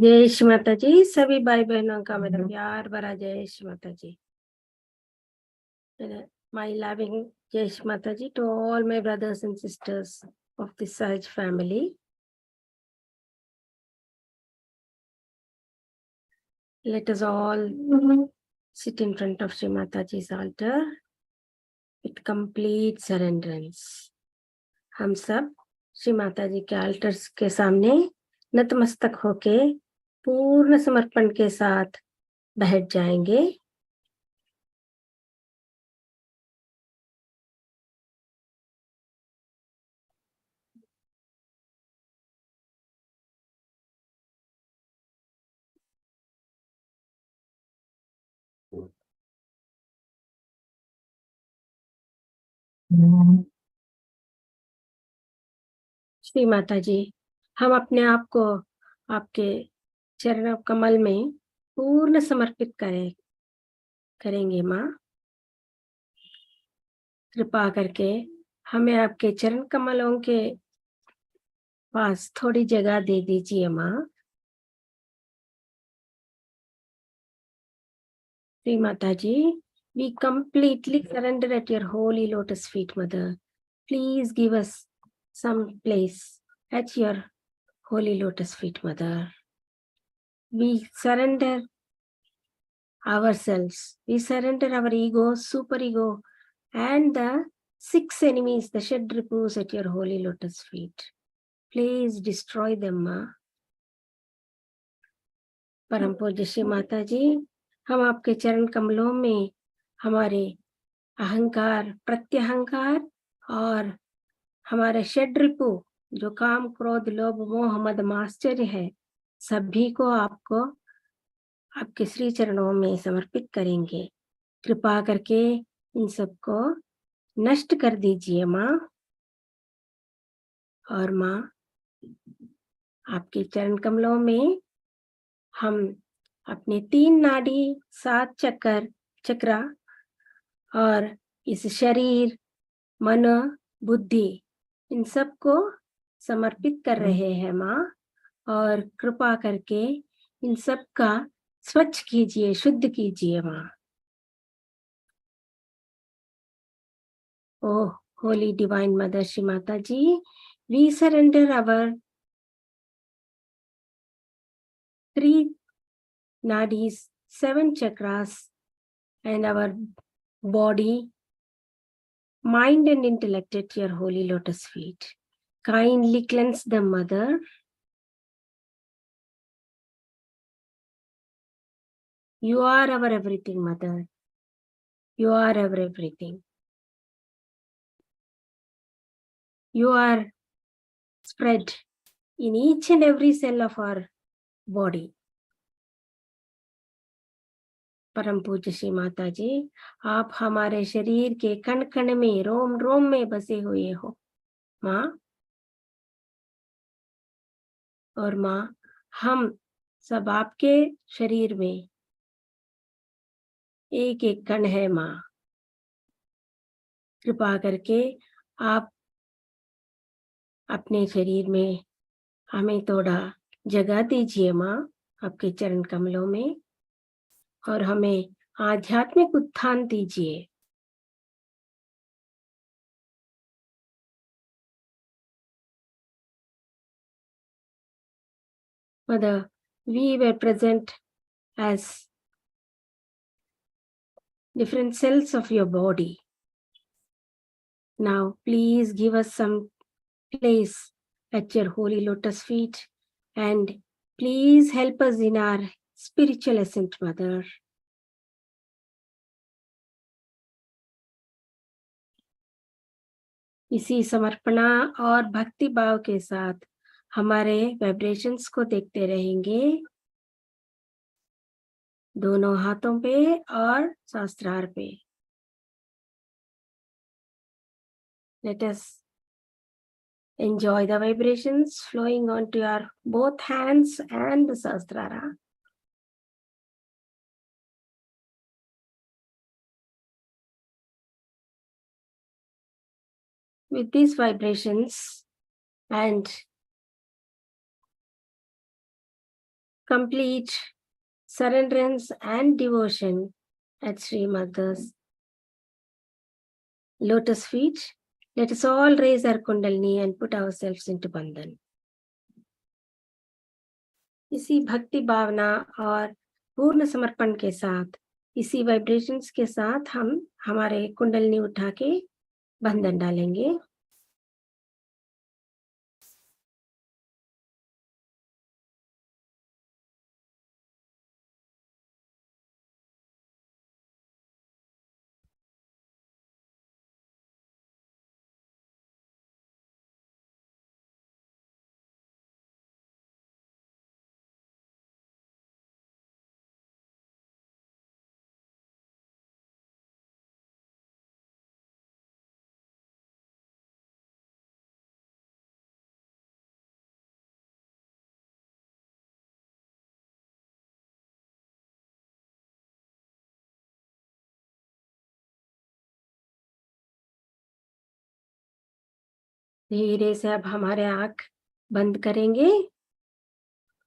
जय श्री माता जी। सभी भाई बहनों का मेरा प्यार भरा जय श्री माता जी। My loving जय श्री माता जी to all my brothers and sisters of the Sahaj family. Let us all sit in front of Shri Mataji's altar with complete surrenderance. हम सब श्री माता जी के आल्टर्स के सामने नतमस्तक होके पूर्ण समर्पण के साथ बैठ जाएंगे। श्री माता जी, हम अपने आप को आपके चरण कमल में पूर्ण समर्पित करेंगे माँ। कृपा करके हमें आपके चरण कमलों के पास थोड़ी जगह दे दीजिए माँ। श्री माता जी, we completely surrender at your holy lotus feet, Mother. Please give us some place at your holy lotus feet, Mother. We surrender ourselves. We surrender our ego, superego, and the 6 enemies, the shed repose at your holy lotus feet. Please destroy them, Ma. परम पूज्य श्री माता जी, हम आपके चरण कमलों में हमारे अहंकार, प्रत्यहंकार और हमारे षड रिपु जो काम, क्रोध, लोभ, मोह, मद, माश्चर्य है, सभी को आपके श्री चरणों में समर्पित करेंगे। कृपा करके इन सबको नष्ट कर दीजिए माँ। और माँ, आपके चरण कमलों में हम अपने 3 नाड़ी, 7 चक्रा और इस शरीर, मन, बुद्धि, इन सब को समर्पित कर रहे हैं माँ। और कृपा करके इन सब का स्वच्छ कीजिए, शुद्ध कीजिए माँ। Oh, Holy Divine Mother Shri Mata Ji, we surrender our 3 nadis, 7 chakras, and our body, mind and intellect at your holy lotus feet. Kindly cleanse them, Mother. You are our everything, Mother. You are our everything. You are spread in each and every cell of our body. परम पूज्य श्री माता जी, आप हमारे शरीर के कण कण में, रोम रोम में बसे हुए हो माँ। और माँ, हम सब आपके शरीर में एक एक कण है माँ। कृपा करके आप अपने शरीर में हमें थोड़ा जगह दीजिए माँ आपके चरण कमलों में, और हमें आध्यात्मिक उत्थान दीजिए। Mother, we were present as different cells of your body. Now, please give us some place at your holy lotus feet, and please help us in our spiritual ascent, Mother. इसी समर्पणा और भक्ति भाव के साथ हमारे वाइब्रेशंस को देखते रहेंगे, दोनों हाथों पे और सहस्त्रार पे। Let us enjoy the vibrations flowing onto your both hands and the sahasrara. With these vibrations and complete surrenderance and devotion at Sri Mother's lotus feet. Let us all raise our Kundalini and put ourselves into Bandhan. इसी भक्ति भावना और पूर्ण समर्पण के साथ, इसी vibrations के साथ हम हमारे कुंडलिनी उठा के बंधन डालेंगे. धीरे से अब हमारे आंख बंद करेंगे.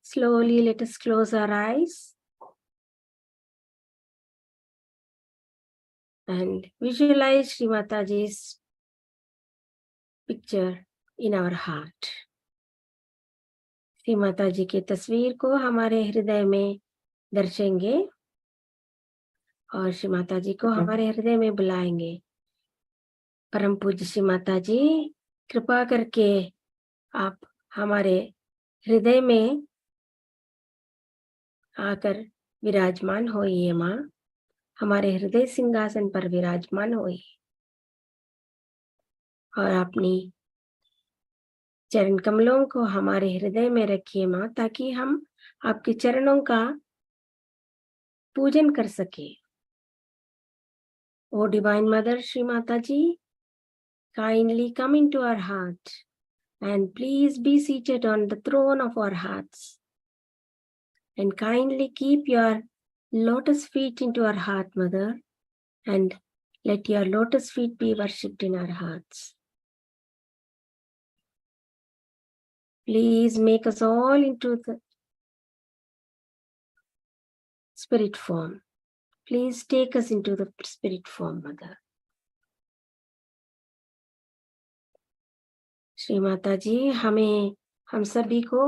Slowly let us close our eyes and visualize Shri Mataji's picture in our heart. Shri Mata जी की तस्वीर को हमारे हृदय में दर्शेंगे और श्री माता जी को हमारे हृदय में बुलाएंगे. परम पूज्य श्री माता जी, कृपा करके आप हमारे हृदय में आकर विराजमान होइए. माँ, हमारे हृदय सिंहासन पर विराजमान होइए और अपनी चरण कमलों को हमारे हृदय में रखिए माँ, ताकि हम आपके चरणों का पूजन कर सके. ओ divine mother Shri Mata ji, kindly come into our heart and please be seated on the throne of our hearts and kindly keep your lotus feet into our heart, Mother, and let your lotus feet be worshipped in our hearts. Please make us all into the spirit form. Please take us into the spirit form, Mother. Shri Mata जी, हमें हम सभी को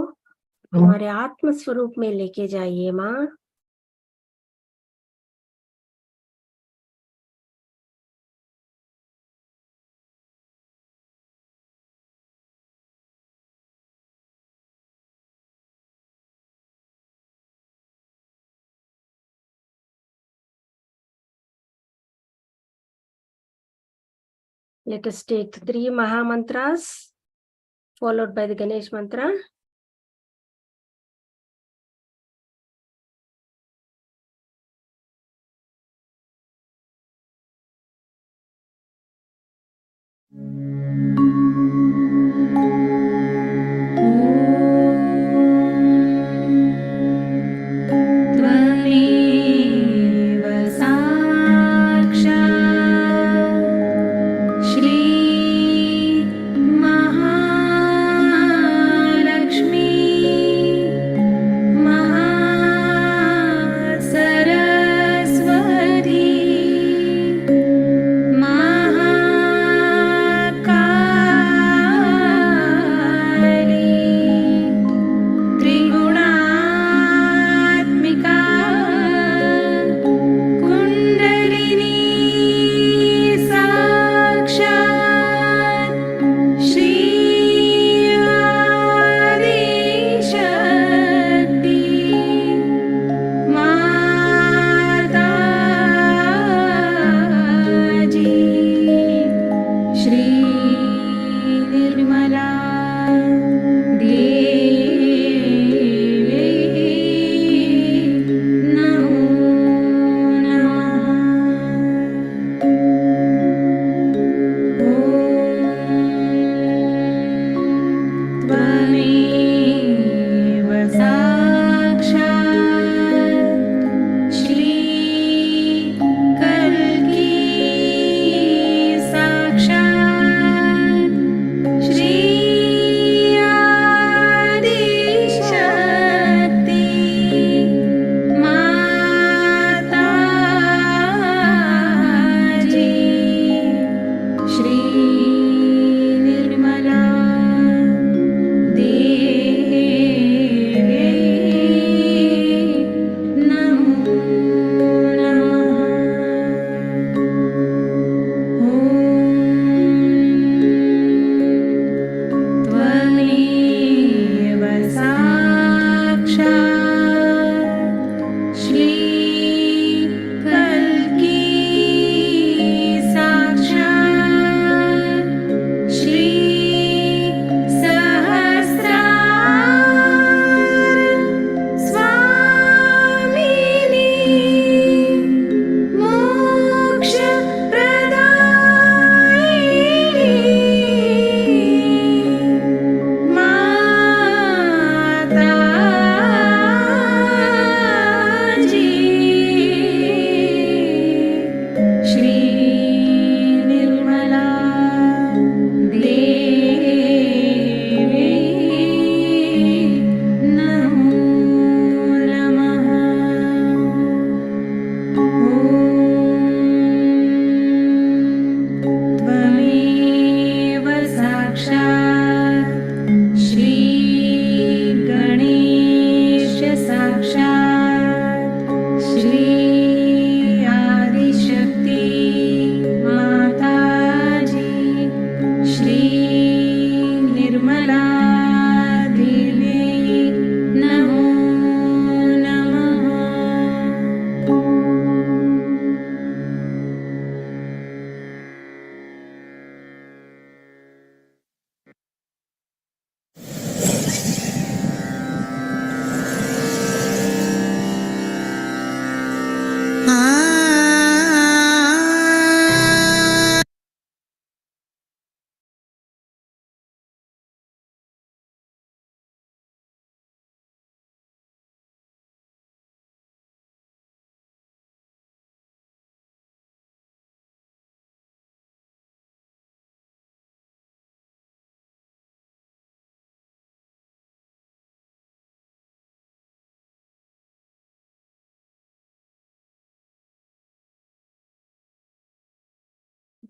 हमारे आत्म स्वरूप में लेके जाइए माँ. Let us take 3 Maha Mantras followed by the Ganesh mantra. Shaksha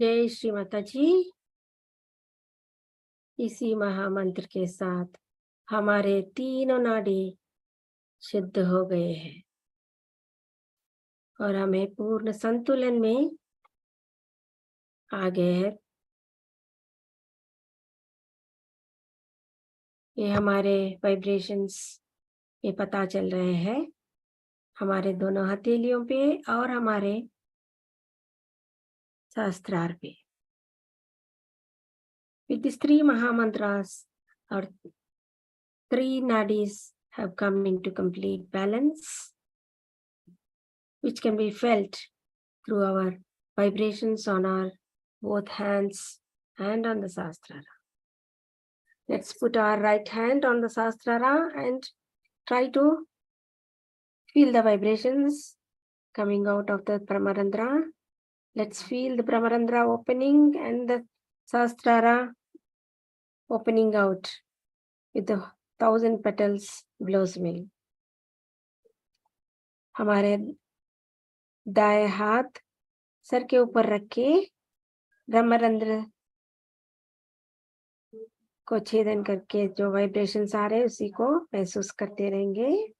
जय श्री माता जी। इसी महामंत्र के साथ हमारे तीनों नाड़ी शुद्ध हो गए हैं और हमें पूर्ण संतुलन में आ गए हैं। ये हमारे वाइब्रेशंस ये पता चल रहे हैं हमारे दोनों हथेलियों पे और हमारे सहस्त्रार पे। With these three Mahamantras, our three nadis have come into complete balance, which can be felt through our vibrations on our both hands and on the Sahasrara. Let's put our right hand on the Sahasrara and try to feel the vibrations coming out of the Brahmarandra. Let's feel the Brahmarandra opening and the Sahasrara opening out with the 1000 petals blossoming. हमारे दाएं हाथ sir के ऊपर रख के ब्रह्मरंध्र को छेदन करके जो वाइब्रेशंस आ रहे हैं उसी को महसूस करते रहेंगे।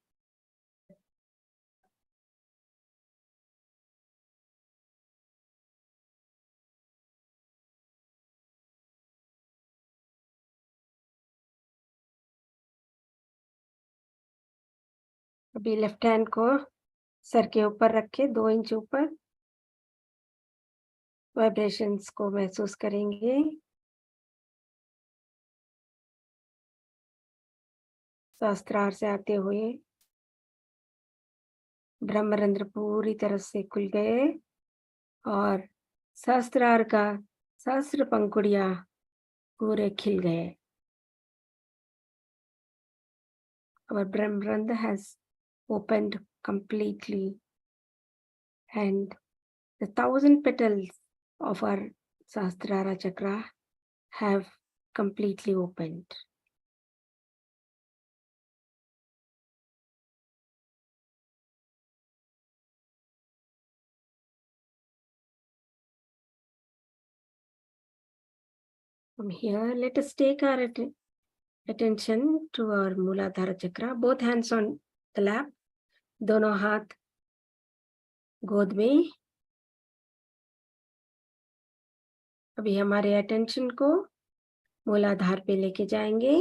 अभी लेफ्ट हैंड को सर के ऊपर रख के 2 इंच ऊपर वाइब्रेशंस को महसूस करेंगे। सहस्त्रार से आते हुए ब्रह्मरंध्र पूरी तरह से खुल गए और सहस्त्रार का सहस्त्र पंखुड़ियां पूरे खिल गए। Our Brahmarandha has opened completely and the 1000 petals of our Sahasrara chakra have completely opened. From here, let us take our attention to our Muladhara chakra. Both hands on the lap, दोनों हाथ गोद में। अभी हमारे attention को मूलाधार पे लेके जाएंगे।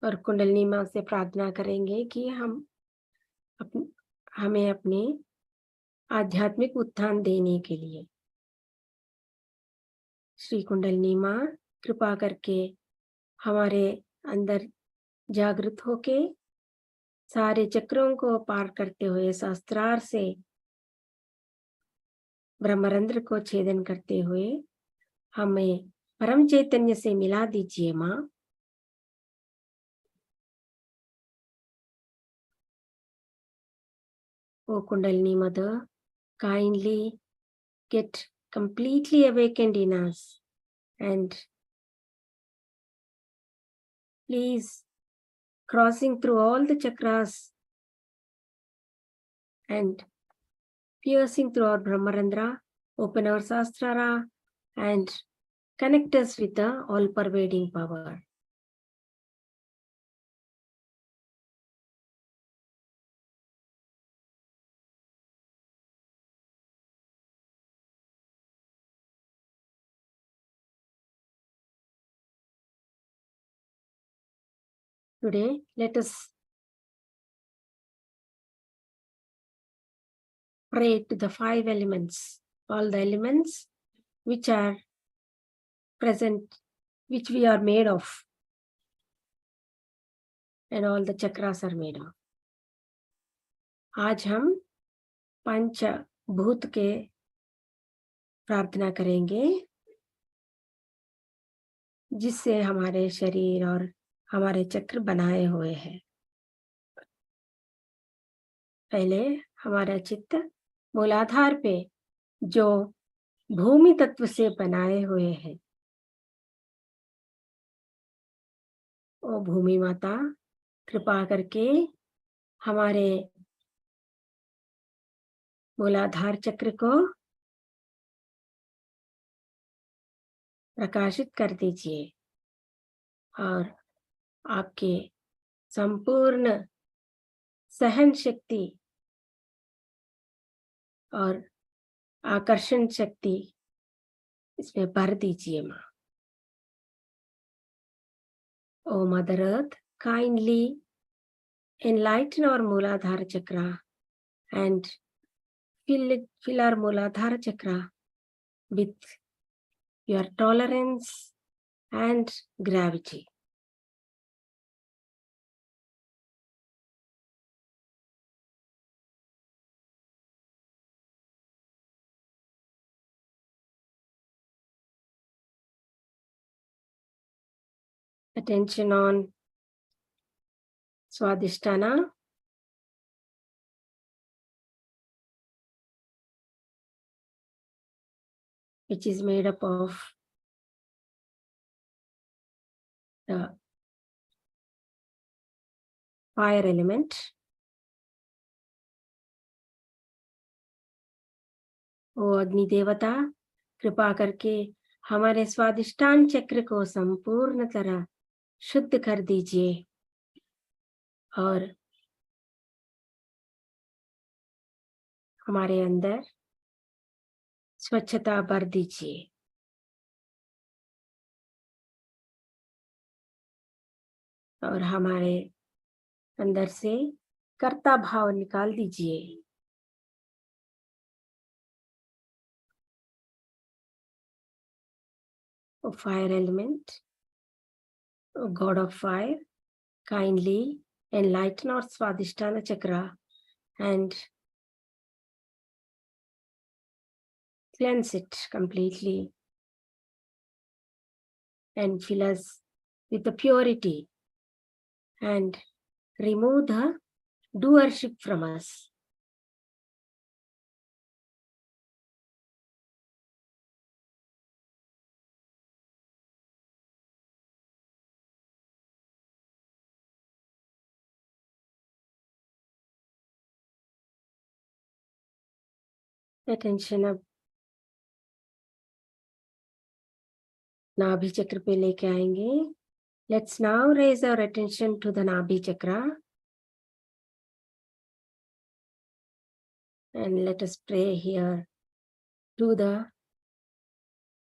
और कुंडलिनी माँ से प्रार्थना करेंगे कि हमें अपने आध्यात्मिक उत्थान देने के लिए श्री कुंडलिनी माँ कृपा करके हमारे अंदर जागृत होके सारे चक्रों को पार करते हुए सहस्त्रार से ब्रह्मरंध्र को छेदन करते हुए हमें परम चैतन्य से मिला दीजिए माँ। O Kundalini Mother, kindly get completely awakened in us and please crossing through all the chakras and piercing through our Brahmarandra, open our Sahasrara and connect us with the all-pervading power. Today, let us pray to the 5 elements, all the elements which are present, which we are made of, and all the chakras are made of. आज हम पंचभूत के प्रार्थना करेंगे जिससे हमारे शरीर और हमारे चक्र बनाए हुए हैं। पहले हमारा चित्त मूलाधार पे जो भूमि तत्व से बनाए हुए हैं वो भूमि माता कृपा करके हमारे मूलाधार चक्र को प्रकाशित कर दीजिए और आपके संपूर्ण सहन शक्ति और आकर्षण शक्ति इसमें भर दीजिए माँ। O mother earth, kindly enlighten our Muladhara chakra and fill our Muladhara chakra with your tolerance and gravity. Attention on Swadhisthana, which is made up of the fire element. ओ अग्नि देवता, कृपा करके हमारे स्वादिष्टान चक्र को संपूर्ण तरह शुद्ध कर दीजिए और हमारे अंदर स्वच्छता भर दीजिए। और हमारे अंदर से कर्ता भाव निकाल दीजिए। O fire element, O God of fire, kindly enlighten our Swadhisthana chakra and cleanse it completely and fill us with the purity and remove the doership from us. Attention अब नाभि चक्र पे लेके आएंगे। Let's now raise our attention to the Nabhi chakra and let us pray here to the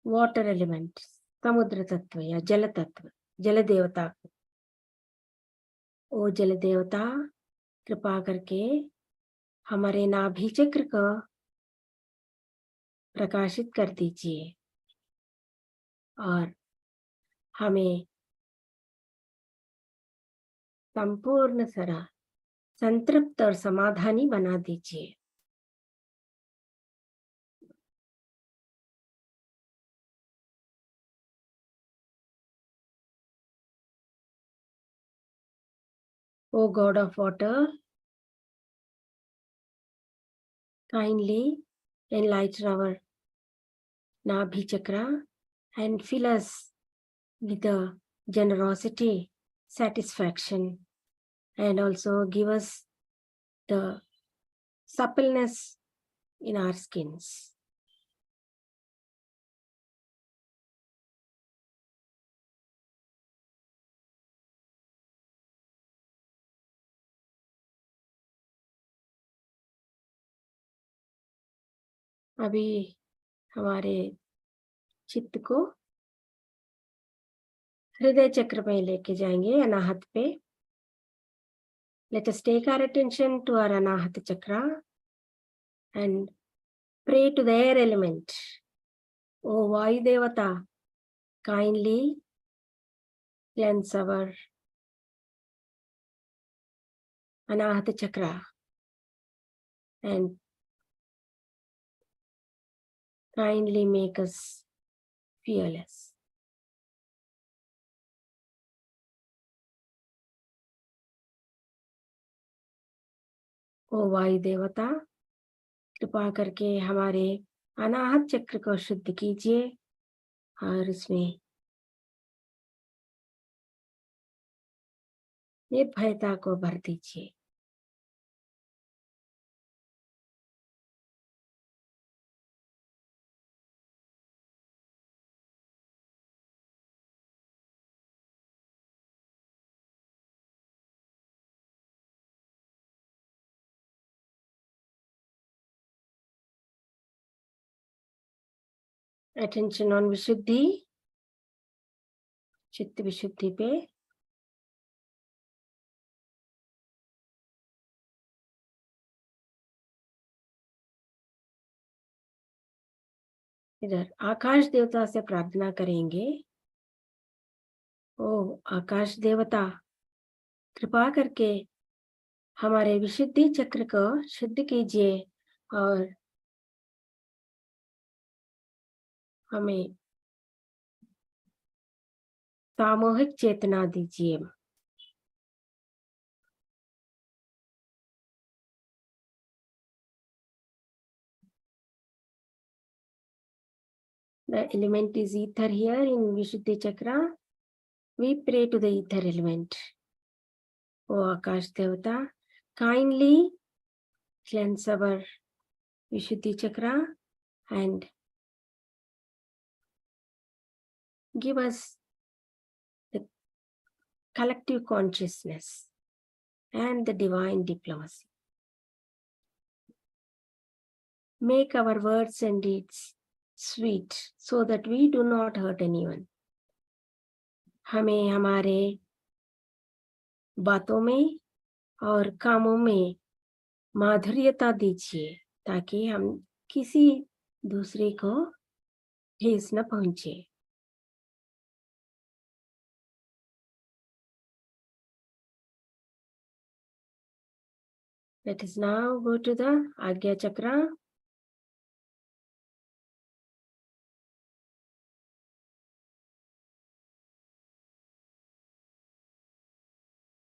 water element, समुद्र तत्व या जल तत्व, जल देवता को। ओ जल देवता, कृपा करके हमारे नाभि चक्र को प्रकाशित कर दीजिए और हमें संपूर्ण तरह संतृप्त और समाधानी बना दीजिए। O God of water, kindly enlighten our Nabhi chakra and fill us with the generosity, satisfaction, and also give us the suppleness in our skins. अभी हमारे चित्त को हृदय चक्र में लेके जाएंगे, अनाहत पे। Let us take our attention to our anahata chakra and pray to the air element. O Vayu Devata, kindly cleanse our anahata chakra and kindly make us fearless. ओ वायु देवता, कृपा करके हमारे अनाहत चक्र को शुद्ध कीजिए और इसमें निर्भयता को भर दीजिए। अटेंशन ऑन विशुद्धि, चित्त विशुद्धि पे। इधर आकाश देवता से प्रार्थना करेंगे। ओ आकाश देवता, कृपा करके हमारे विशुद्धि चक्र को शुद्ध कीजिए और हमें सामूहिक चेतना दीजिए। The element is ether here in Vishuddhi Chakra. We pray to the ether element. O Akash Devata, kindly cleanse our Vishuddhi Chakra and give us the collective consciousness and the divine diplomacy. Make our words and deeds sweet so that we do not hurt anyone. हमें हमारे बातों में और कामों में माधुर्यता दीजिए ताकि हम किसी दूसरे को ठेस न पहुंचे। Let us now go to the Agya Chakra.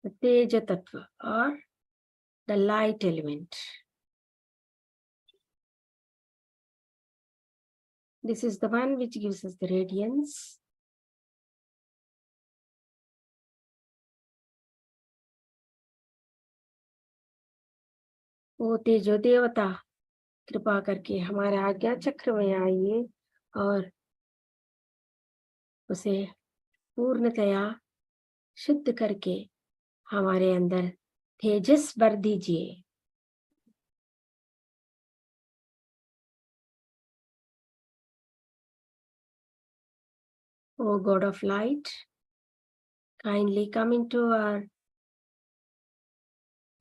The Teja Tattva or the light element. This is the one which gives us the radiance. वो तेजो देवता कृपा करके हमारे आज्ञा चक्र में आइए और उसे पूर्णतया शुद्ध करके हमारे अंदर तेजस भर दीजिए। O God of light, kindly come into our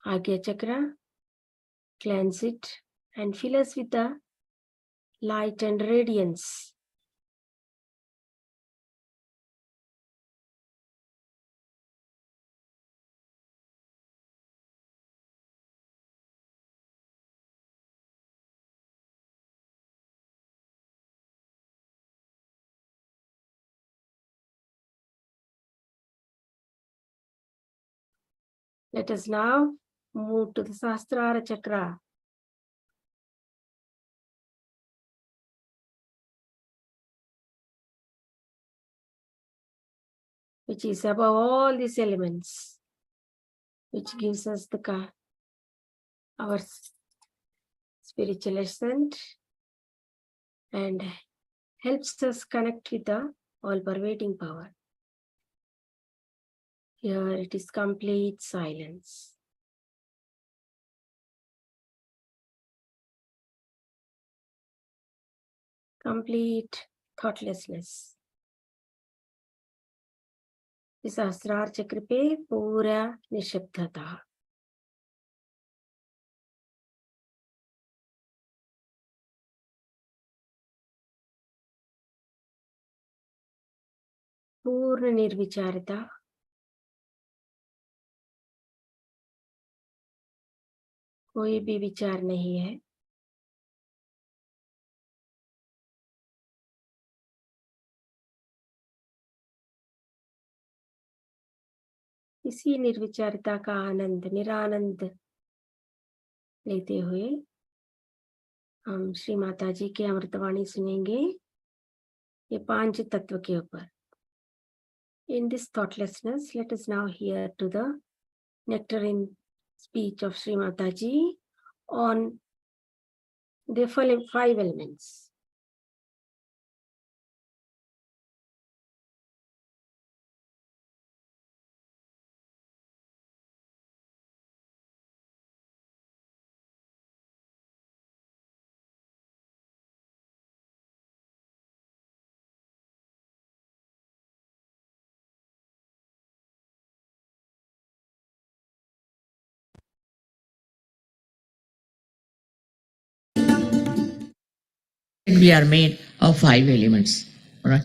Agya Chakra, cleanse it and fill us with the light and radiance. Let us now move to the Sahasrara Chakra. Which is above all these elements, which gives us our spiritual ascent and helps us connect with the all-pervading power. Here it is complete silence. Complete thoughtlessness. इस सहस्रार चक्र पे पूरा निशब्दता। पूर्ण निर्विचारता। कोई भी विचार नहीं है। इसी निर्विचारता का आनंद, निरानंद लेते हुए हम श्री माता जी की अमृतवाणी सुनेंगे ये पांच तत्व के ऊपर। In this thoughtlessness, let us now hear to the nectarine speech of Sri Mataji on the 5 elements. We are made of 5 elements. All right.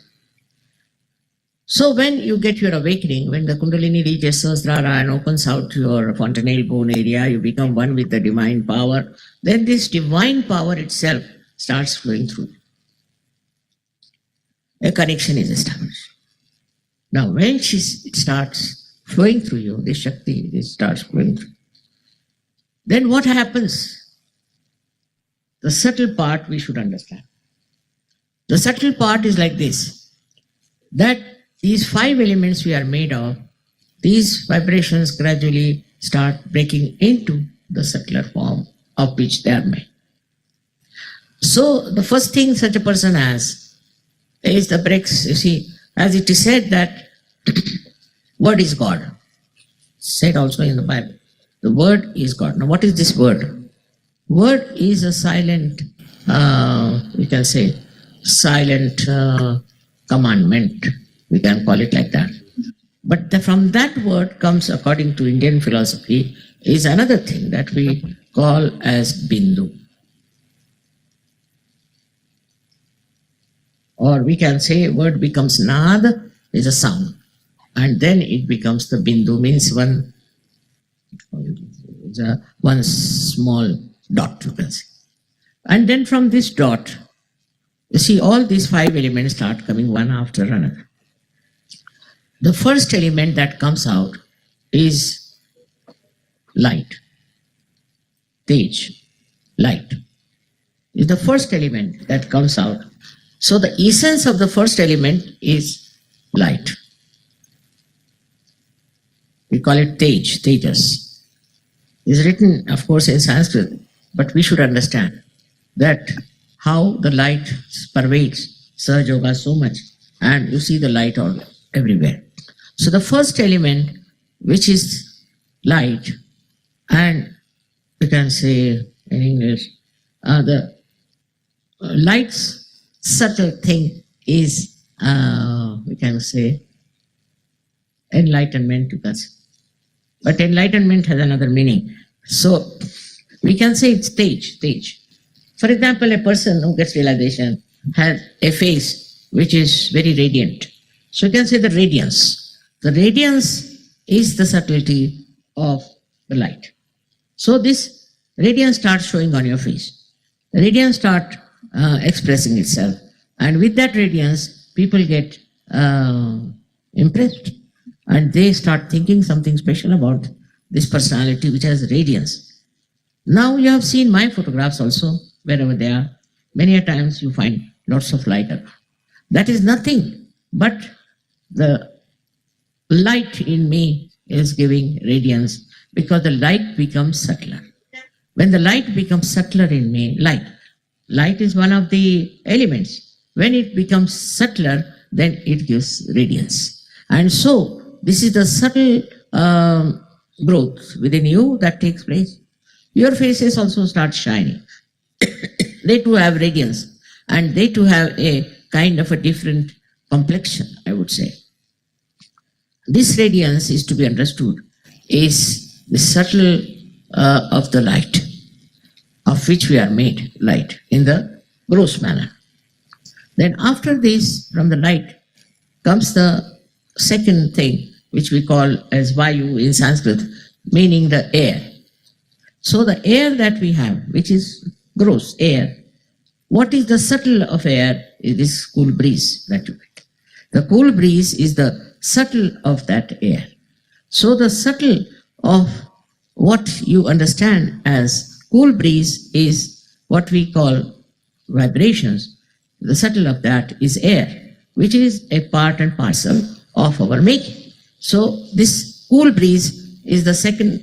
So when you get your awakening, when the Kundalini reaches Sahasrara and opens out your fontanelle bone area, you become one with the divine power, then this divine power itself starts flowing through. A connection is established. Now when it starts flowing through you, this Shakti, it starts flowing through. Then what happens? The subtle part we should understand. The subtle part is like this, that these 5 elements we are made of, these vibrations gradually start breaking into the subtler form of which they are made. So the first thing such a person has is the breaks. You see, as it is said that word is God, said also in the Bible. The word is God. Now what is this word? Word is a silent, we can say, silent commandment, we can call it like that. But from that word comes, according to Indian philosophy, is another thing that we call as Bindu. Or we can say word becomes Nad, is a sound. And then it becomes the Bindu, means one small dot, you can say. And then from this dot, you see all these 5 elements start coming one after another. The first element that comes out is light. Tej, light, is the first element that comes out. So the essence of the first element is light. We call it Tej, Tejas. It's written, of course, in Sanskrit, but we should understand that how the light pervades Sahaja Yoga so much, and you see the light all everywhere. So the first element, which is light, and you can say in English, the light's subtle thing is, we can say, enlightenment, you can say. But enlightenment has another meaning. So we can say it's Tej. For example, a person who gets realization has a face which is very radiant. So you can say the radiance. The radiance is the subtlety of the light. So this radiance starts showing on your face. The radiance starts expressing itself. And with that radiance, people get impressed. And they start thinking something special about this personality which has radiance. Now you have seen my photographs also, wherever they are. Many a times you find lots of light. That is nothing but the light in me is giving radiance, because the light becomes subtler. When the light becomes subtler in me, light is one of the elements. When it becomes subtler, then it gives radiance. And so this is the subtle growth within you that takes place. Your faces also start shining. They too have radiance, and they too have a kind of a different complexion, I would say. This radiance is to be understood is the subtle of the light, of which we are made, light, in the gross manner. Then after this, from the light, comes the second thing, which we call as Vayu in Sanskrit, meaning the air. So the air that we have, which is gross air, what is the subtle of air is this cool breeze that you get. The cool breeze is the subtle of that air. So the subtle of what you understand as cool breeze is what we call vibrations. The subtle of that is air, which is a part and parcel of our making. So this cool breeze is the second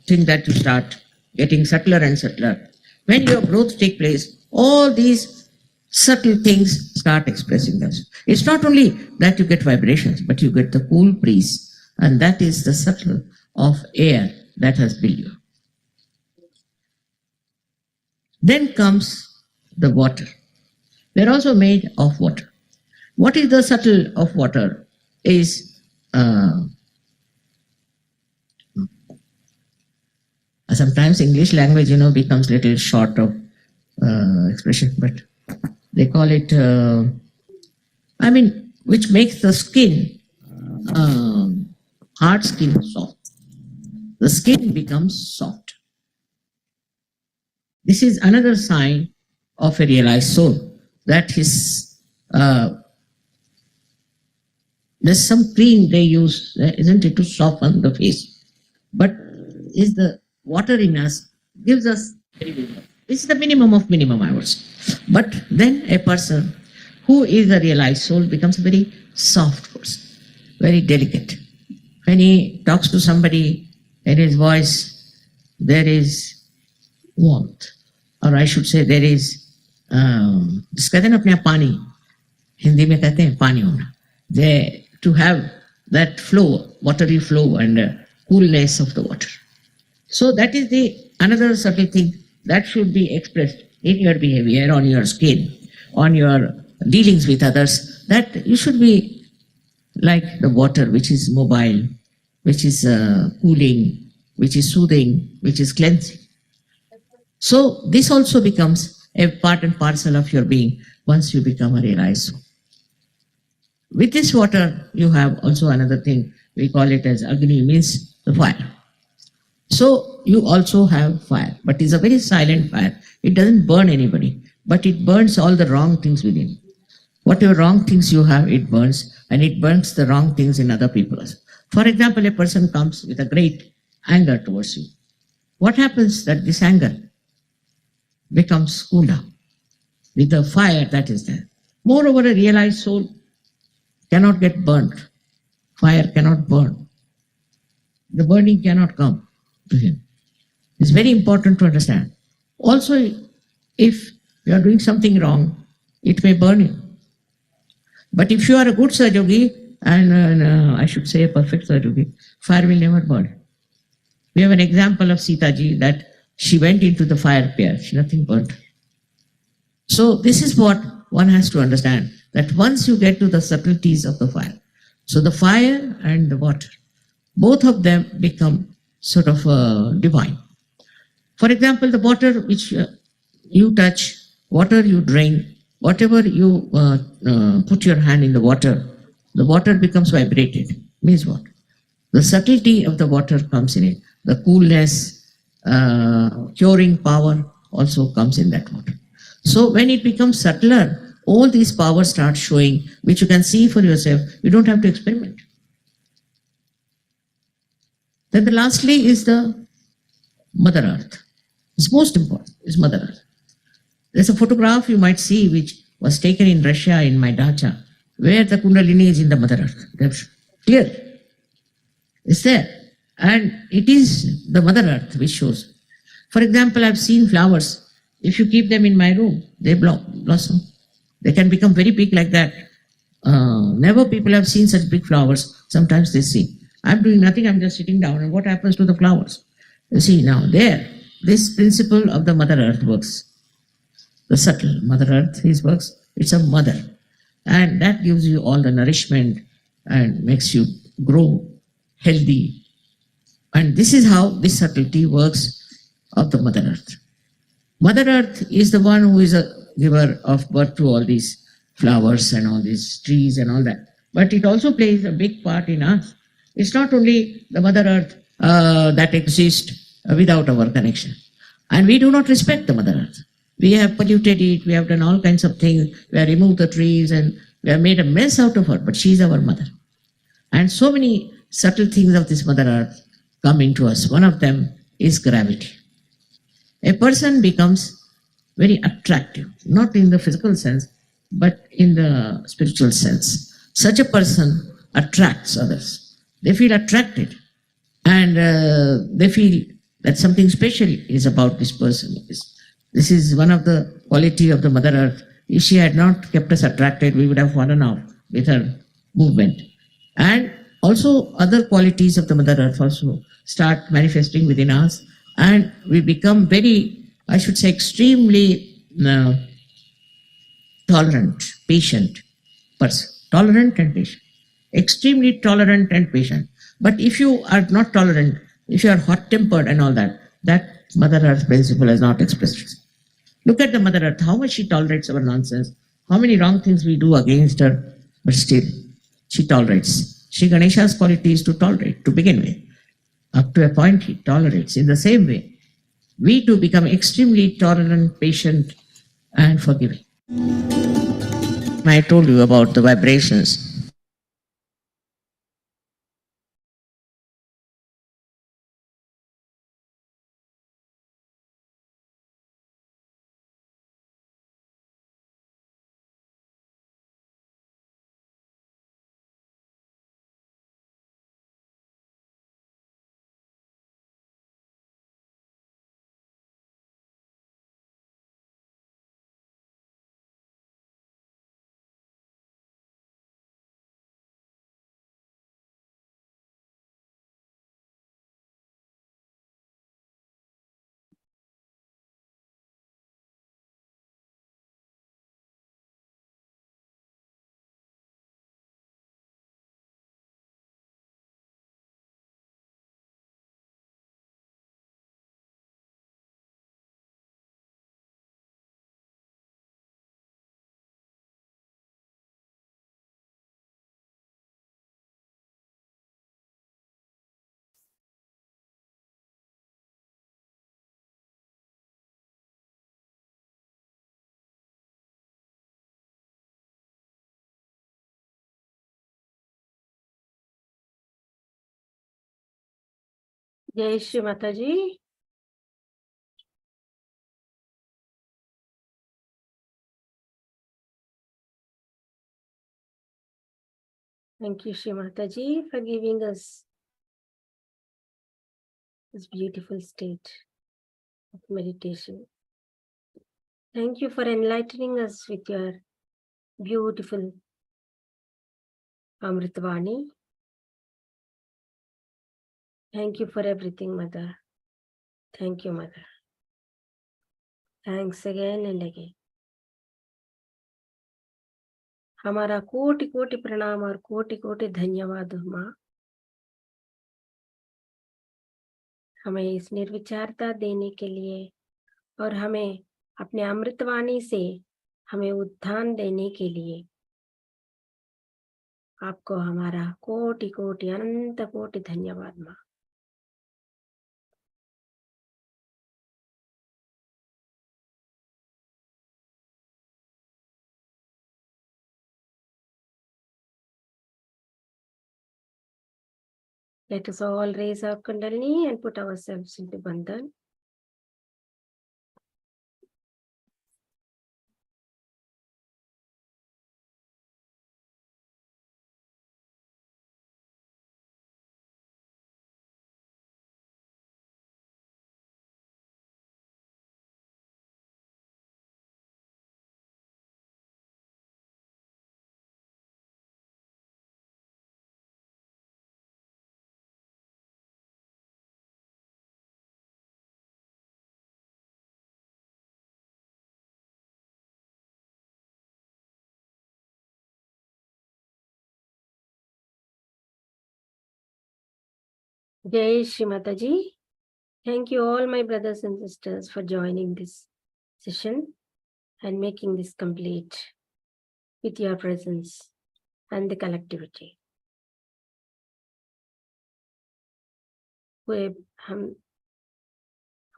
thing that you start getting subtler and subtler. When your growth takes place, all these subtle things start expressing themselves. It's not only that you get vibrations, but you get the cool breeze, and that is the subtle of air that has built you. Then comes the water. They're also made of water. What is the subtle of water is sometimes English language, becomes little short of expression, but they call it, which makes the skin, hard skin soft. The skin becomes soft. This is another sign of a realized soul, that his, there's some cream they use, isn't it, to soften the face. But is the water in us gives us very minimum. This is the minimum of minimum hours. But then a person who is a realized soul becomes a very soft person, very delicate. When he talks to somebody, in his voice, there is warmth, or I should say there is, जिस कहते हैं ना अपने आप पानी, हिंदी में कहते हैं पानी होना. They to have that flow, watery flow and coolness of the water. So that is the another subtle thing that should be expressed in your behavior, on your skin, on your dealings with others, that you should be like the water, which is mobile, which is cooling, which is soothing, which is cleansing. So this also becomes a part and parcel of your being once you become a realized soul. With this water, you have also another thing, we call it as Agni, means the fire. So you also have fire, but it's a very silent fire. It doesn't burn anybody, but it burns all the wrong things within. Whatever wrong things you have, it burns, and it burns the wrong things in other people. For example, a person comes with a great anger towards you. What happens that this anger becomes cooled down with the fire that is there. Moreover, a realized soul cannot get burnt. Fire cannot burn. The burning cannot come to him. It's very important to understand. Also, if you are doing something wrong, it may burn you. But if you are a good Sajogi, and I should say a perfect Sajogi, fire will never burn. We have an example of Sita ji that she went into the fire pit, nothing burnt. So this is what one has to understand, that once you get to the subtleties of the fire, so the fire and the water, both of them become sort of divine. For example, the water which you touch, water you drink, whatever you put your hand in the water becomes vibrated. Means what? The subtlety of the water comes in it. The coolness, curing power also comes in that water. So when it becomes subtler, all these powers start showing, which you can see for yourself. You don't have to experiment. Then the lastly is the Mother Earth. It's most important, is Mother Earth. There's a photograph you might see which was taken in Russia in my dacha, where the Kundalini is in the Mother Earth. Clear. It's there. And it is the Mother Earth which shows. For example, I've seen flowers. If you keep them in my room, they blossom. They can become very big like that. Never people have seen such big flowers. Sometimes they see. I'm doing nothing, I'm just sitting down. And what happens to the flowers? You see now, there, this principle of the Mother Earth works. The subtle Mother Earth, his works, it's a mother. And that gives you all the nourishment and makes you grow healthy. And this is how this subtlety works of the Mother Earth. Mother Earth is the one who is a giver of birth to all these flowers and all these trees and all that. But it also plays a big part in us. It's not only the Mother Earth that exists without our connection. And we do not respect the Mother Earth. We have polluted it, we have done all kinds of things, we have removed the trees and we have made a mess out of her, but she is our mother. And so many subtle things of this Mother Earth come into us. One of them is gravity. A person becomes very attractive, not in the physical sense, but in the spiritual sense. Such a person attracts others. They feel attracted. and they feel that something special is about this person. This is one of the quality of the Mother Earth. If she had not kept us attracted, we would have fallen off with her movement. And also other qualities of the Mother Earth also start manifesting within us, and we become very, I should say, extremely tolerant, patient person. Tolerant and patient. Extremely tolerant and patient. But if you are not tolerant, if you are hot tempered and all that, that Mother Earth principle has not expressed itself. Look at the Mother Earth, how much she tolerates our nonsense, how many wrong things we do against her, but still she tolerates. Sri Ganesha's quality is to tolerate to begin with. Up to a point, he tolerates. In the same way, we too become extremely tolerant, patient, and forgiving. I told you about the vibrations. जय श्री माता जी. Thank you, Shri Mataji, for giving us this beautiful state of meditation. Thank you for enlightening us with your beautiful Amritvani. Thank you for everything, Mother. Thank you, Mother. Thanks again and again. हमारा कोटि कोटि प्रणाम और कोटि कोटि धन्यवाद माँ. हमें इस निर्विचारता देने के लिए और हमें अपने अमृतवाणी से हमें उत्थान देने के लिए आपको हमारा कोटि कोटि अनंत कोटि धन्यवाद माँ. Let us all raise our Kundalini and put ourselves into Bandhan. Jai Shri Mataji. Thank you all my brothers and sisters for joining this session and making this complete with your presence and the collectivity.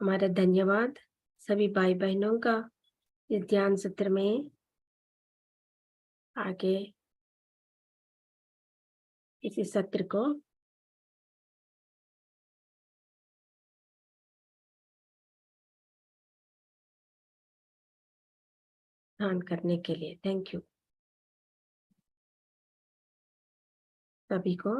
हमारा धन्यवाद सभी भाई बहनों का इस ध्यान सत्र में आके इसी सत्र को ध्यान करने के लिए. थैंक यू सभी को.